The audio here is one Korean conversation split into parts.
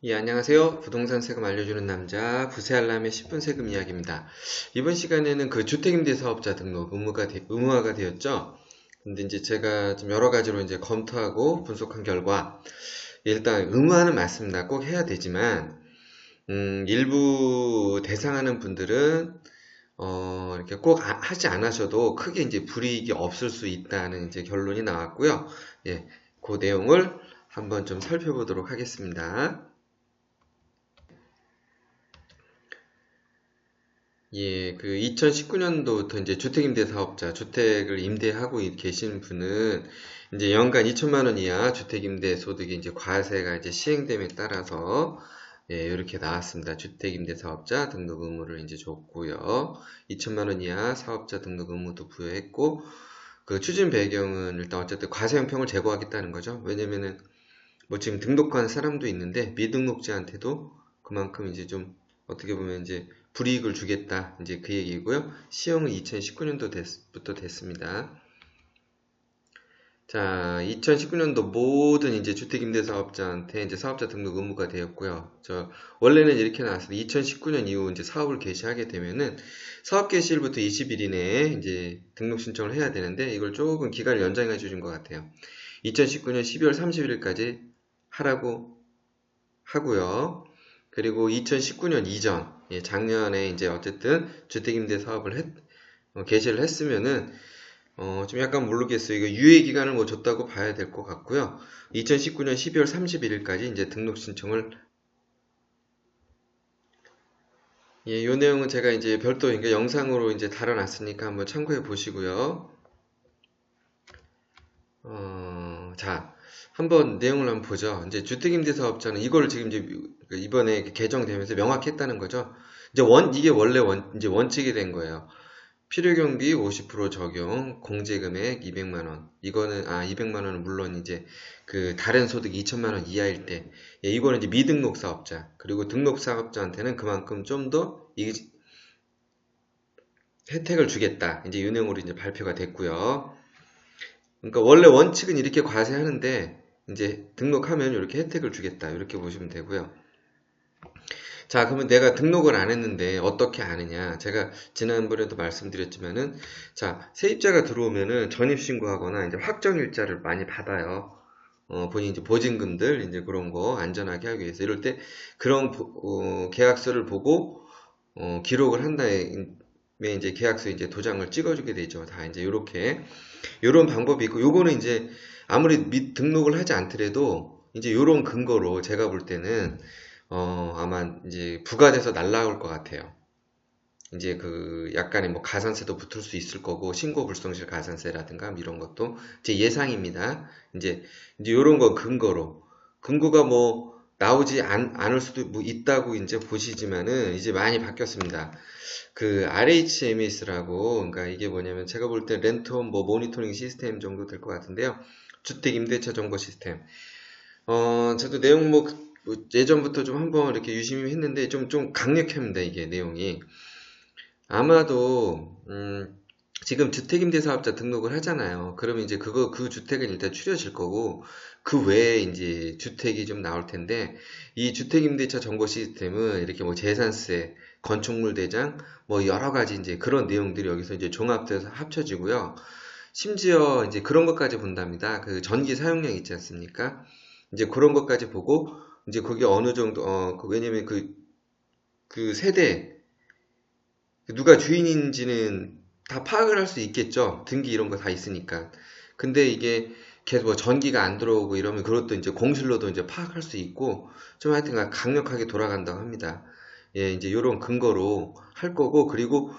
예, 안녕하세요. 부동산 세금 알려주는 남자, 부세알람의 10분 세금 이야기입니다. 이번 시간에는 그 주택임대 사업자 등록 의무화가 되었죠. 근데 이제 제가 좀 여러 가지로 이제 검토하고 분석한 결과, 일단 의무화는 맞습니다. 꼭 해야 되지만, 일부 대상하는 분들은, 이렇게 꼭 하지 않으셔도 크게 이제 불이익이 없을 수 있다는 이제 결론이 나왔고요. 예, 그 내용을 한번 좀 살펴보도록 하겠습니다. 예, 그 2019년도부터 이제 주택임대 사업자, 주택을 임대하고 계신 분은 이제 연간 2천만 원 이하 주택임대 소득이 이제 과세가 이제 시행됨에 따라서 예, 이렇게 나왔습니다. 주택임대 사업자 등록 의무를 이제 줬고요. 2천만 원 이하 사업자 등록 의무도 부여했고 그 추진 배경은 일단 어쨌든 과세 형평을 제고하겠다는 거죠. 왜냐면은 뭐 지금 등록한 사람도 있는데 미등록자한테도 그만큼 이제 좀 어떻게 보면 이제 불이익을 주겠다 이제 그 얘기고요. 시행은 2019년도부터 됐습니다. 자, 2019년도 모든 이제 주택임대사업자한테 이제 사업자 등록 의무가 되었고요. 원래는 이렇게 나왔어요. 2019년 이후 이제 사업을 개시하게 되면은 사업 개시일부터 20일 이내에 이제 등록 신청을 해야 되는데 이걸 조금 기간을 연장해 주신 것 같아요. 2019년 12월 31일까지 하라고 하고요. 그리고 2019년 이전, 예, 작년에 이제 어쨌든 주택임대 사업을 개시를 했으면은 좀 약간 모르겠어요. 이거 유예 기간을 뭐 줬다고 봐야 될 것 같고요. 2019년 12월 31일까지 이제 등록 신청을 예, 요 내용은 제가 이제 별도 그러니까 영상으로 이제 달아놨으니까 한번 참고해 보시고요. 자, 한번 내용을 한번 보죠. 이제 주택임대사업자는 이걸 지금 이제 이번에 개정되면서 명확했다는 거죠. 이제 이게 원래 이제 원칙이 된 거예요. 필요경비 50% 적용, 공제금액 200만 원. 200만 원은 물론 이제 그 다른 소득 2천만 원 이하일 때, 예, 이거는 이제 미등록 사업자, 그리고 등록 사업자한테는 그만큼 좀 더 혜택을 주겠다. 이제 이 내용으로 이제 발표가 됐고요. 그러니까 원래 원칙은 이렇게 과세하는데 이제 등록하면 이렇게 혜택을 주겠다. 이렇게 보시면 되고요. 자, 그러면 내가 등록을 안 했는데 어떻게 아느냐? 제가 지난번에도 말씀드렸지만은 자, 세입자가 들어오면은 전입신고하거나 이제 확정일자를 많이 받아요. 본인 이제 보증금들 이제 그런 거 안전하게 하기 위해서 이럴 때 그런 계약서를 보고 기록을 한 다음에 이제 계약서 이제 도장을 찍어주게 되죠. 다 이제 요런 방법이 있고 요거는 이제 아무리 등록을 하지 않더라도 이제 요런 근거로 제가 볼 때는 아마 이제 부과돼서 날라올 것 같아요. 이제 그 약간의 뭐 가산세도 붙을 수 있을 거고 신고 불성실 가산세라든가 이런 것도 제 예상입니다. 이제 요런 거 근거가 뭐 나오지 않을 수도 뭐 있다고 이제 보시지만은 이제 많이 바뀌었습니다. 그 RHMS라고 그러니까 이게 뭐냐면 제가 볼 때 렌트홈 뭐 모니터링 시스템 정도 될 것 같은데요. 주택 임대차 정보 시스템. 저도 내용 뭐 예전부터 좀 한번 이렇게 유심히 했는데 좀 강력합니다. 이게 내용이. 아마도 지금 주택임대사업자 등록을 하잖아요. 그러면 이제 그 주택은 일단 추려질 거고 그 외에 이제 주택이 좀 나올 텐데 이 주택임대차 정보 시스템은 이렇게 뭐 재산세, 건축물 대장 뭐 여러 가지 이제 그런 내용들이 여기서 이제 종합돼서 합쳐지고요. 심지어 이제 그런 것까지 본답니다. 그 전기 사용량 있지 않습니까? 이제 그런 것까지 보고 이제 그게 어느 정도 왜냐면 그 세대 누가 주인인지는 다 파악을 할 수 있겠죠. 등기 이런 거 다 있으니까. 근데 이게 계속 뭐 전기가 안 들어오고 이러면 그것도 이제 공실로도 이제 파악할 수 있고 좀 하여튼 강력하게 돌아간다고 합니다. 예, 이제 이런 근거로 할 거고 그리고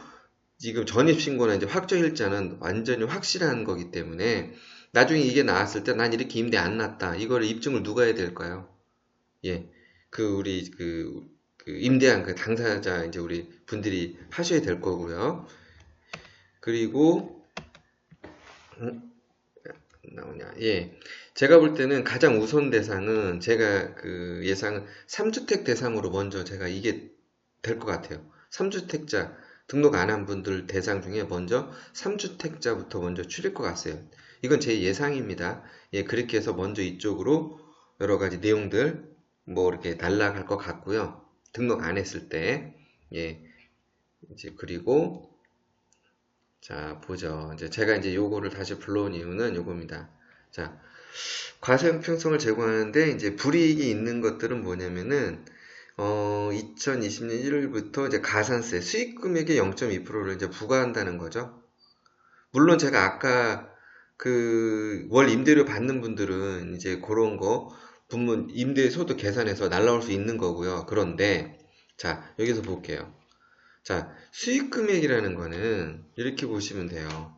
지금 전입신고나 이제 확정일자는 완전히 확실한 거기 때문에 나중에 이게 나왔을 때 난 이렇게 임대 안 났다. 이거를 입증을 누가 해야 될까요? 예. 우리 그 임대한 그 당사자 이제 우리 분들이 하셔야 될 거고요. 그리고 나오냐? 예. 제가 볼 때는 가장 우선 대상은 제가 그 예상은 3주택 대상으로 먼저 제가 이게 될 것 같아요. 3주택자 등록 안 한 분들 대상 중에 먼저 3주택자부터 먼저 추릴 것 같아요. 이건 제 예상입니다. 예, 그렇게 해서 먼저 이쪽으로 여러 가지 내용들 뭐 이렇게 날라갈 것 같고요. 등록 안 했을 때. 예. 이제 그리고 자, 보죠. 이제 제가 이제 요거를 다시 불러온 이유는 요겁니다. 자, 과세 형평성을 제공하는데 이제 불이익이 있는 것들은 뭐냐면은 2020년 1월부터 이제 가산세 수익 금액의 0.2%를 이제 부과한다는 거죠. 물론 제가 아까 그 월 임대료 받는 분들은 이제 그런 거 분문 임대 소득 계산해서 날라올 수 있는 거고요. 그런데 자, 여기서 볼게요. 자, 수익 금액이라는 거는 이렇게 보시면 돼요.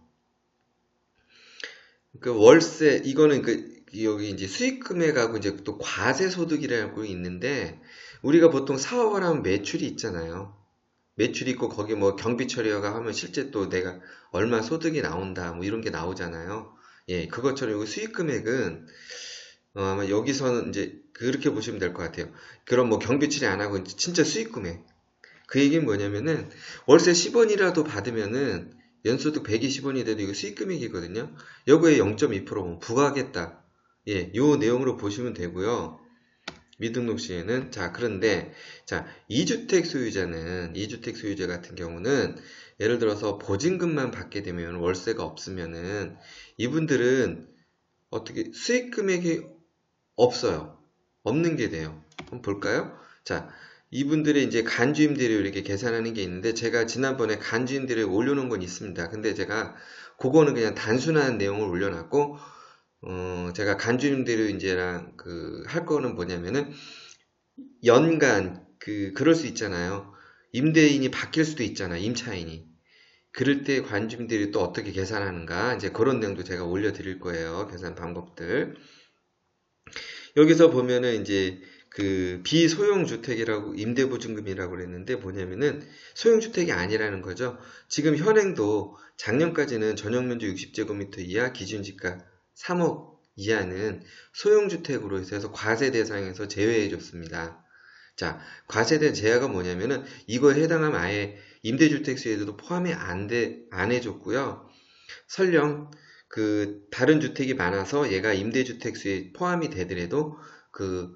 그 월세 이거는 그 여기 이제 수익 금액하고 이제 또 과세 소득이라고 있는데 우리가 보통 사업을 하면 매출이 있잖아요. 매출이 있고 거기 뭐 경비 처리가 하면 실제 또 내가 얼마 소득이 나온다 뭐 이런 게 나오잖아요. 예, 그것처럼 이 수익 금액은 아마 여기서는 이제 그렇게 보시면 될 것 같아요. 그럼 뭐 경비 처리 안 하고 진짜 수익 금액. 그 얘기는 뭐냐면은 월세 10원이라도 받으면은 연소득 120원이 돼도 이거 수익 금액이거든요. 요거에 0.2% 부과하겠다. 예, 요 내용으로 보시면 되고요. 미등록 시에는 자, 그런데 자, 2주택 소유자는 2주택 소유자 같은 경우는 예를 들어서 보증금만 받게 되면 월세가 없으면은 이분들은 어떻게 수익 금액이 없어요. 없는 게 돼요. 한번 볼까요? 자, 이분들의 이제 간주임대료 이렇게 계산하는 게 있는데 제가 지난번에 간주임대료 올려놓은 건 있습니다. 근데 제가 그거는 그냥 단순한 내용을 올려놨고 제가 간주임대료 이제랑 그 할 거는 뭐냐면은 연간 그럴 수 있잖아요. 임대인이 바뀔 수도 있잖아. 임차인이. 그럴 때 간주임대료 또 어떻게 계산하는가 이제 그런 내용도 제가 올려드릴 거예요. 계산 방법들. 여기서 보면은 이제 그 비소용주택이라고 임대보증금이라고 그랬는데 뭐냐면은 소용주택이 아니라는 거죠. 지금 현행도 작년까지는 전용면적 60제곱미터 이하 기준지가 3억 이하는 소용주택으로 해서 과세 대상에서 제외해 줬습니다. 자, 과세대 제하가 뭐냐면은 이거에 해당하면 아예 임대주택수에도 포함이 안 해줬고요. 설령 그 다른 주택이 많아서 얘가 임대주택 수에 포함이 되더라도 그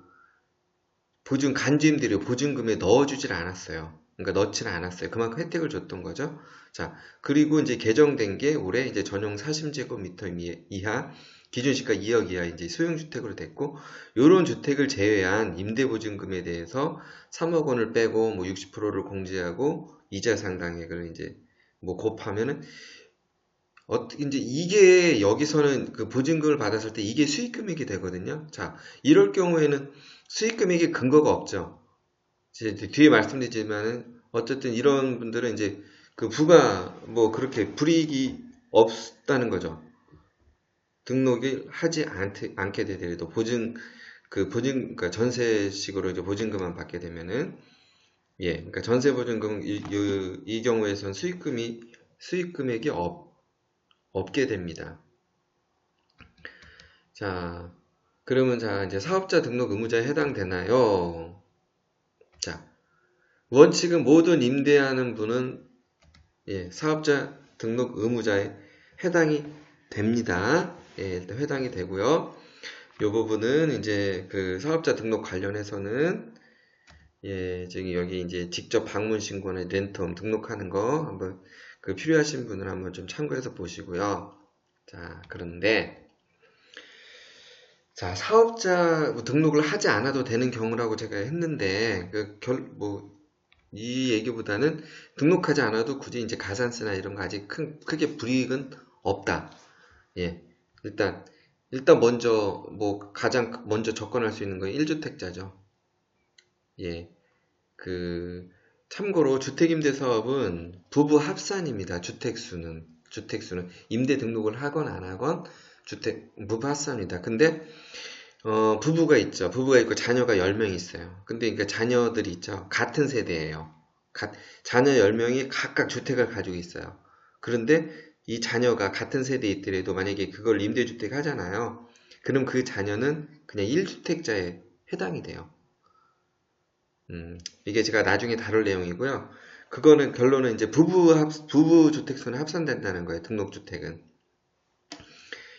간주임대료 보증금에 넣어주질 않았어요. 그러니까 넣지는 않았어요. 그만큼 혜택을 줬던 거죠. 자, 그리고 이제 개정된 게 올해 이제 전용 40제곱미터 이하 기준시가 2억 이하 이제 소형주택으로 됐고, 요런 주택을 제외한 임대보증금에 대해서 3억 원을 빼고 뭐 60%를 공제하고 이자 상당액을 이제 뭐 곱하면은 이제 이게 여기서는 그 보증금을 받았을 때 이게 수익 금액이 되거든요. 자, 이럴 경우에는 수익 금액의 근거가 없죠. 이제 뒤에 말씀드리지만은 어쨌든 이런 분들은 이제 그 뭐 그렇게 불이익이 없다는 거죠. 등록을 하지 않게 되더라도 그러니까 전세식으로 이제 보증금만 받게 되면은 예, 그러니까 전세 보증금 이 경우에선 수익 금액이 없게 됩니다. 자, 그러면 자, 이제 사업자 등록 의무자에 해당되나요? 자, 원칙은 모든 임대하는 분은 예, 사업자 등록 의무자에 해당이 됩니다. 예, 일단 해당이 되고요. 이 부분은 이제 그 사업자 등록 관련해서는 예, 지금 여기 이제 직접 방문 신고나 렌텀 등록하는 거 한번 그 필요하신 분은 한번 좀 참고해서 보시고요. 자, 그런데 자, 사업자 등록을 하지 않아도 되는 경우라고 제가 했는데, 이 얘기보다는 등록하지 않아도 굳이 이제 가산세나 이런 거 아직 크게 불이익은 없다. 예. 일단 가장 먼저 접근할 수 있는 건 1주택자죠. 예. 참고로 주택임대사업은 부부 합산입니다. 주택수는. 임대 등록을 하건 안 하건 부부 합산입니다. 근데 부부가 있죠. 부부가 있고 자녀가 10명 있어요. 근데 그러니까 자녀들이 있죠. 같은 세대예요. 자녀 10명이 각각 주택을 가지고 있어요. 그런데 이 자녀가 같은 세대에 있더라도 만약에 그걸 임대주택 하잖아요. 그럼 그 자녀는 그냥 1주택자에 해당이 돼요. 이게 제가 나중에 다룰 내용이고요. 그거는 결론은 이제 부부 주택수는 합산된다는 거예요. 등록주택은.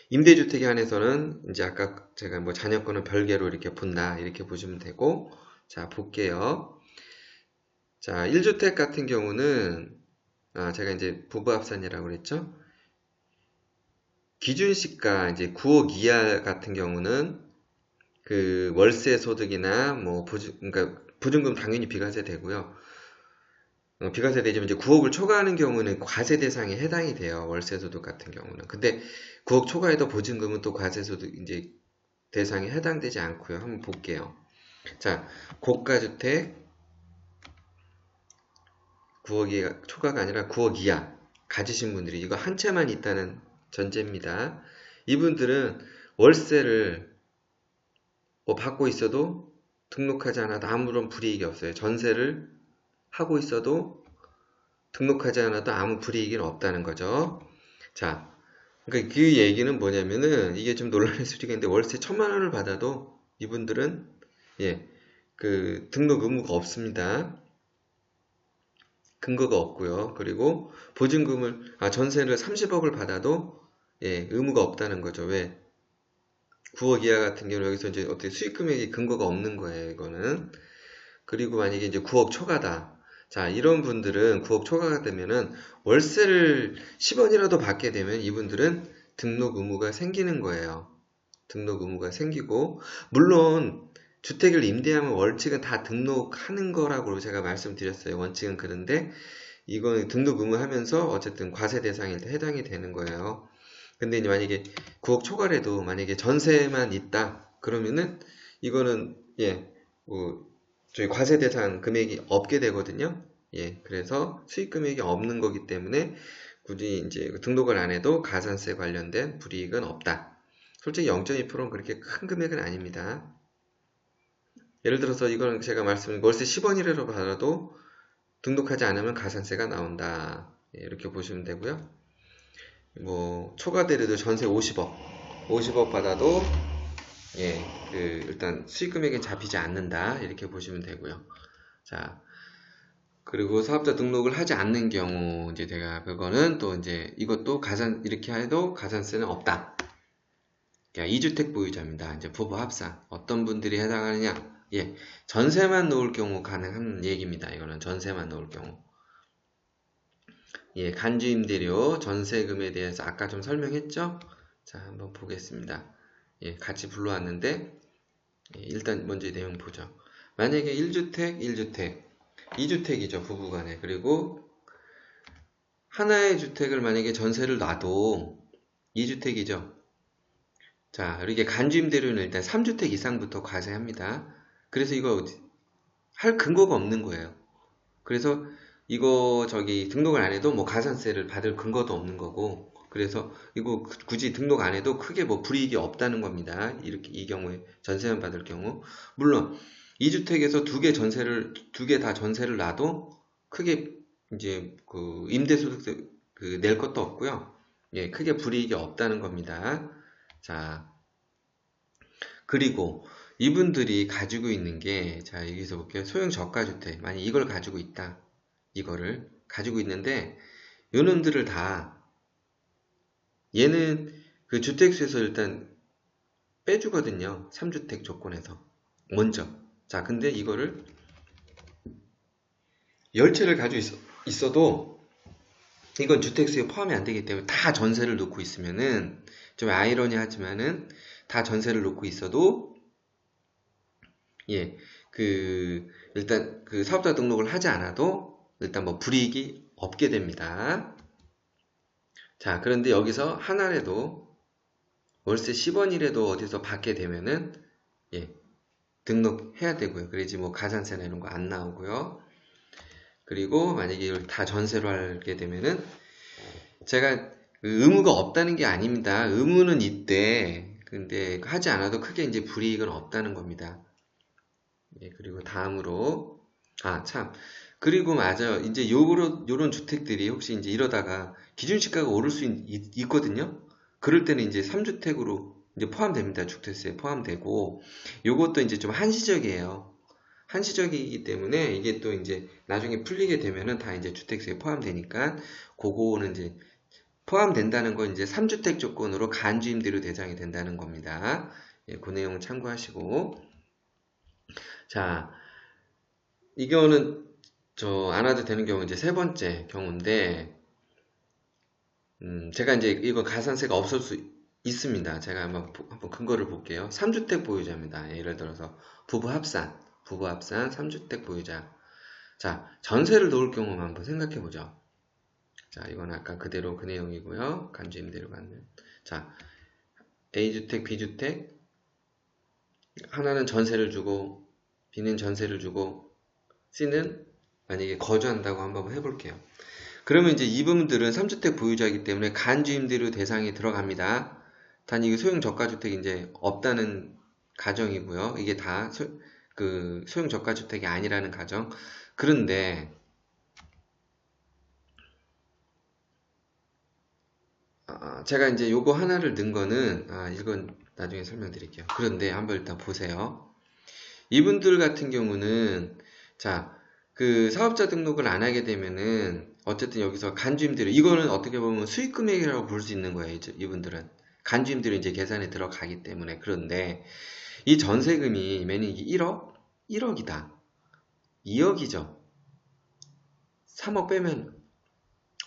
임대주택에 한해서는 이제 아까 제가 뭐 자녀권은 별개로 이렇게 본다 이렇게 보시면 되고, 자 볼게요. 자 1주택 같은 경우는 제가 이제 부부합산이라고 그랬죠. 기준시가 이제 9억 이하 같은 경우는 그 월세 소득이나 뭐 그러니까 보증금 당연히 비과세 되고요. 비과세 되지만 이제 9억을 초과하는 경우는 과세 대상에 해당이 돼요. 월세 소득 같은 경우는. 근데 9억 초과해도 보증금은 또 과세 소득 이제 대상에 해당되지 않고요. 한번 볼게요. 자, 고가주택 9억 이하 초과가 아니라 9억 이하 가지신 분들이 이거 한 채만 있다는 전제입니다. 이분들은 월세를 뭐 받고 있어도 등록하지 않아도 아무런 불이익이 없어요. 전세를 하고 있어도 등록하지 않아도 아무 불이익은 없다는 거죠. 자, 그러니까 그 얘기는 뭐냐면은 이게 좀 논란일 수도 있는데 월세 1,000만 원을 받아도 이분들은 그 등록 의무가 없습니다. 근거가 없고요. 그리고 보증금을 전세를 30억을 받아도 의무가 없다는 거죠. 왜? 9억 이하 같은 경우는 여기서 이제 어떻게 수익 금액이 근거가 없는 거예요. 이거는. 그리고 만약에 이제 9억 초과다. 자, 이런 분들은 9억 초과가 되면은 월세를 10원이라도 받게 되면 이분들은 등록 의무가 생기는 거예요. 등록 의무가 생기고, 물론 주택을 임대하면 원칙은 다 등록하는 거라고 제가 말씀드렸어요. 원칙은 그런데 이건 등록 의무 하면서 어쨌든 과세 대상일 때 해당이 되는 거예요. 근데 이제 만약에 9억 초과라도 만약에 전세만 있다 그러면은 이거는 저희 과세 대상 금액이 없게 되거든요. 그래서 수익 금액이 없는 거기 때문에 굳이 이제 등록을 안 해도 가산세 관련된 불이익은 없다. 솔직히 0.2%는 그렇게 큰 금액은 아닙니다. 예를 들어서 이거는 제가 말씀드린 월세 10원이라도 받아도 등록하지 않으면 가산세가 나온다. 이렇게 보시면 되고요. 뭐 초과되려도 전세 50억 받아도 일단 수익 금액은 잡히지 않는다. 이렇게 보시면 되고요. 자, 그리고 사업자 등록을 하지 않는 경우 이제 제가 그거는 또 이제 이것도 이렇게 해도 가산세는 없다. 2주택 보유자입니다. 이제 부부 합산. 어떤 분들이 해당하느냐? 전세만 놓을 경우 가능한 얘기입니다. 이거는 전세만 놓을 경우. 간주임대료, 전세금에 대해서 아까 좀 설명했죠? 자, 한번 보겠습니다. 같이 불러왔는데, 일단 먼저 이 내용 보죠. 만약에 1주택, 2주택이죠, 부부간에. 그리고 하나의 주택을 만약에 전세를 놔도 2주택이죠. 자, 이렇게 간주임대료는 일단 3주택 이상부터 과세합니다. 그래서 이거 할 근거가 없는 거예요. 그래서 이거 등록을 안 해도 뭐 가산세를 받을 근거도 없는 거고, 그래서 이거 굳이 등록 안 해도 크게 뭐 불이익이 없다는 겁니다. 이렇게 이 경우에 전세만 받을 경우. 물론 2주택에서 두 개 다 전세를 놔도 크게 이제 그 임대소득세 낼 것도 없고요. 크게 불이익이 없다는 겁니다. 자, 그리고 이분들이 가지고 있는 게, 자, 여기서 볼게요. 소형 저가주택. 만약 이걸 가지고 있다. 이거를 가지고 있는데, 요놈들을 다, 얘는 그 주택수에서 일단 빼주거든요. 3주택 조건에서. 먼저. 자, 근데 이거를 10채를 가지고 있어도, 이건 주택수에 포함이 안 되기 때문에 다 전세를 놓고 있으면은, 좀 아이러니하지만은, 다 전세를 놓고 있어도, 일단 그 사업자 등록을 하지 않아도 일단 뭐 불이익이 없게 됩니다. 자, 그런데 여기서 하나라도 월세 10원이라도 어디서 받게 되면은 등록해야 되고요. 그래야지 뭐 가산세나 이런 거 안 나오고요. 그리고 만약에 이걸 다 전세로 하게 되면은 제가 의무가 없다는 게 아닙니다. 의무는 있대. 근데 하지 않아도 크게 이제 불이익은 없다는 겁니다. 그리고 다음으로 그리고 맞아요. 이제 요런 주택들이 혹시 이제 이러다가 기준시가가 오를 수 있거든요. 그럴 때는 이제 3주택으로 이제 포함됩니다. 주택세에 포함되고, 요것도 이제 좀 한시적이에요. 한시적이기 때문에 이게 또 이제 나중에 풀리게 되면은 다 이제 주택세에 포함되니까 그거는 이제 포함된다는 건 이제 3주택 조건으로 간주임대료 대상이 된다는 겁니다. 예, 그 내용 참고하시고. 자, 이 경우는 안 와도 되는 경우 이제 세 번째 경우인데, 제가 이제 이거 가산세가 없을 수 있습니다. 제가 한번 근거를 볼게요. 3주택 보유자입니다. 예를 들어서 부부 합산 3주택 보유자. 자, 전세를 놓을 경우만 한번 생각해 보죠. 자, 이건 아까 그대로 그 내용이고요. 간주임대료 받는. 자, A주택, B주택. 하나는 전세를 주고, B는 전세를 주고, C는 만약에 거주한다고 한번 해볼게요. 그러면 이제 이분들은 3주택 보유자이기 때문에 간주임대료 대상에 들어갑니다. 단 이게 소형 저가주택이 이제 없다는 가정이고요. 이게 다 소형 저가주택이 아니라는 가정. 그런데 제가 이제 요거 하나를 넣은 거는 이건 나중에 설명드릴게요. 그런데 한번 일단 보세요. 이분들 같은 경우는 자, 그 사업자 등록을 안 하게 되면은 어쨌든 여기서 간주임대료 이거는 어떻게 보면 수익금액이라고 볼 수 있는 거예요. 이분들은 간주임대료 이제 계산에 들어가기 때문에. 그런데 이 전세금이 만약에 1억? 1억이다. 2억이죠. 3억 빼면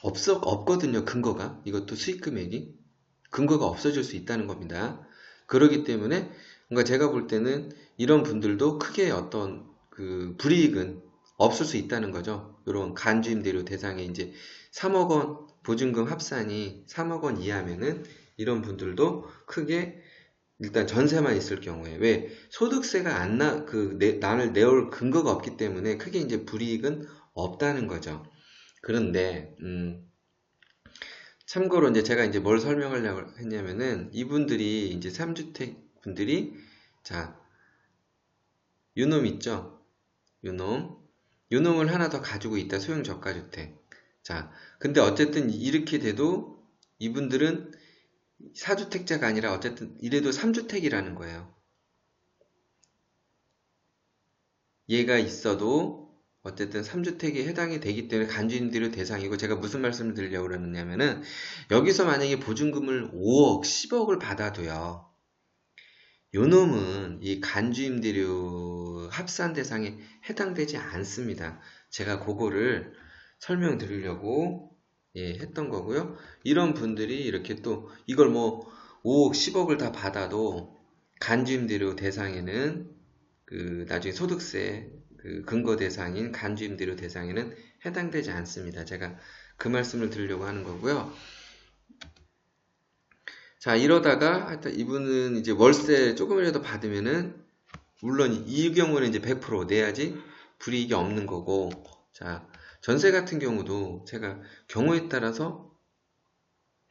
없거든요. 근거가. 이것도 수익금액이. 근거가 없어질 수 있다는 겁니다. 그렇기 때문에 뭔가 제가 볼 때는 이런 분들도 크게 어떤 그 불이익은 없을 수 있다는 거죠. 이런 간주임대료 대상에 이제 3억 원 보증금 합산이 3억 원 이하면은 이런 분들도 크게 일단 전세만 있을 경우에 왜 소득세가 난을 내올 근거가 없기 때문에 크게 이제 불이익은 없다는 거죠. 그런데 참고로 이제 제가 이제 뭘 설명하려고 했냐면은 이분들이 이제 3주택 분들이 자 요놈 있죠? 요놈을 하나 더 가지고 있다. 소형 저가주택. 자, 근데 어쨌든 이렇게 돼도 이분들은 4주택자가 아니라 어쨌든 이래도 3주택이라는 거예요. 얘가 있어도 어쨌든 3주택에 해당이 되기 때문에 간주임대료 대상이고 제가 무슨 말씀을 드리려고 그러느냐면은 여기서 만약에 보증금을 5억, 10억을 받아도요. 요놈은 이 간주임대료 합산 대상에 해당되지 않습니다. 제가 그거를 설명드리려고 했던 거고요. 이런 분들이 이렇게 또 이걸 뭐 5억, 10억을 다 받아도 간주임대료 대상에는 그 나중에 소득세 그 근거 대상인 간주임대료 대상에는 해당되지 않습니다. 제가 그 말씀을 드리려고 하는 거고요. 자, 이러다가 하여튼 이분은 이제 월세 조금이라도 받으면은 물론 이 경우는 이제 100% 내야지 불이익이 없는 거고, 자, 전세 같은 경우도 제가 경우에 따라서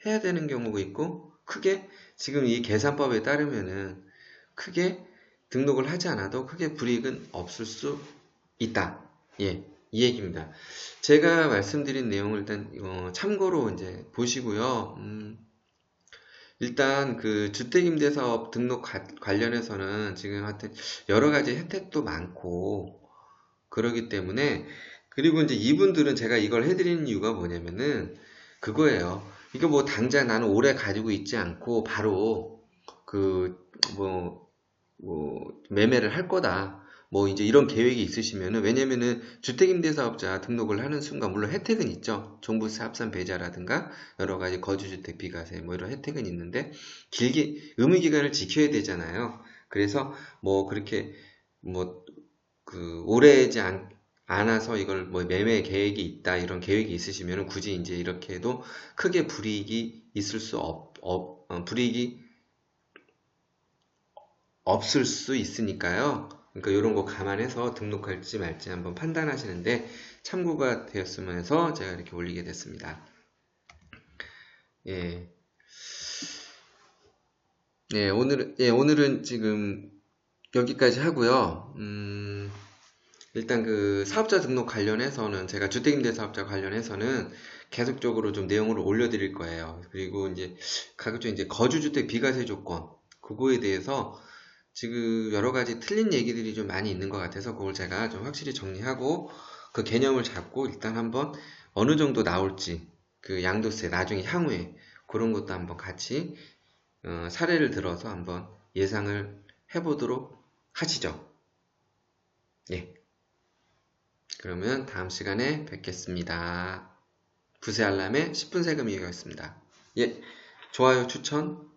해야 되는 경우가 있고 크게 지금 이 계산법에 따르면은 크게 등록을 하지 않아도 크게 불이익은 없을 수 있다. 예, 이 얘기입니다. 제가 말씀드린 내용을 일단 참고로 이제 보시고요. 일단 그 주택임대사업 등록 관련해서는 지금 하여튼 여러 가지 혜택도 많고 그러기 때문에 그리고 이제 이분들은 제가 이걸 해드리는 이유가 뭐냐면은 그거예요. 이거 뭐 당장 나는 오래 가지고 있지 않고 바로 그 매매를 할 거다. 뭐 이제 이런 계획이 있으시면은 왜냐면은 주택임대사업자 등록을 하는 순간 물론 혜택은 있죠. 종부세 합산 배제라든가 여러 가지 거주주택 비과세 뭐 이런 혜택은 있는데 길게 의무기간을 지켜야 되잖아요. 그래서 뭐 그렇게 뭐 그 오래지 않아서 이걸 뭐 매매 계획이 있다 이런 계획이 있으시면은 굳이 이제 이렇게 해도 크게 불이익이 있을 수 불이익이 없을 수 있으니까요. 그러니까 이런 거 감안해서 등록할지 말지 한번 판단하시는데 참고가 되었으면 해서 제가 이렇게 올리게 됐습니다. 예. 예, 오늘은 지금 여기까지 하고요. 일단 그 사업자 등록 관련해서는 제가 주택임대사업자 관련해서는 계속적으로 좀 내용을 올려드릴 거예요. 그리고 이제 가급적 이제 거주주택 비과세 조건 그거에 대해서 지금 여러 가지 틀린 얘기들이 좀 많이 있는 것 같아서 그걸 제가 좀 확실히 정리하고 그 개념을 잡고 일단 한번 어느 정도 나올지 그 양도세 나중에 향후에 그런 것도 한번 같이 사례를 들어서 한번 예상을 해보도록 하시죠. 예. 그러면 다음 시간에 뵙겠습니다. 부세 알람의 10분 세금 이야기였습니다. 예. 좋아요, 추천,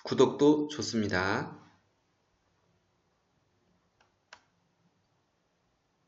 구독도 좋습니다.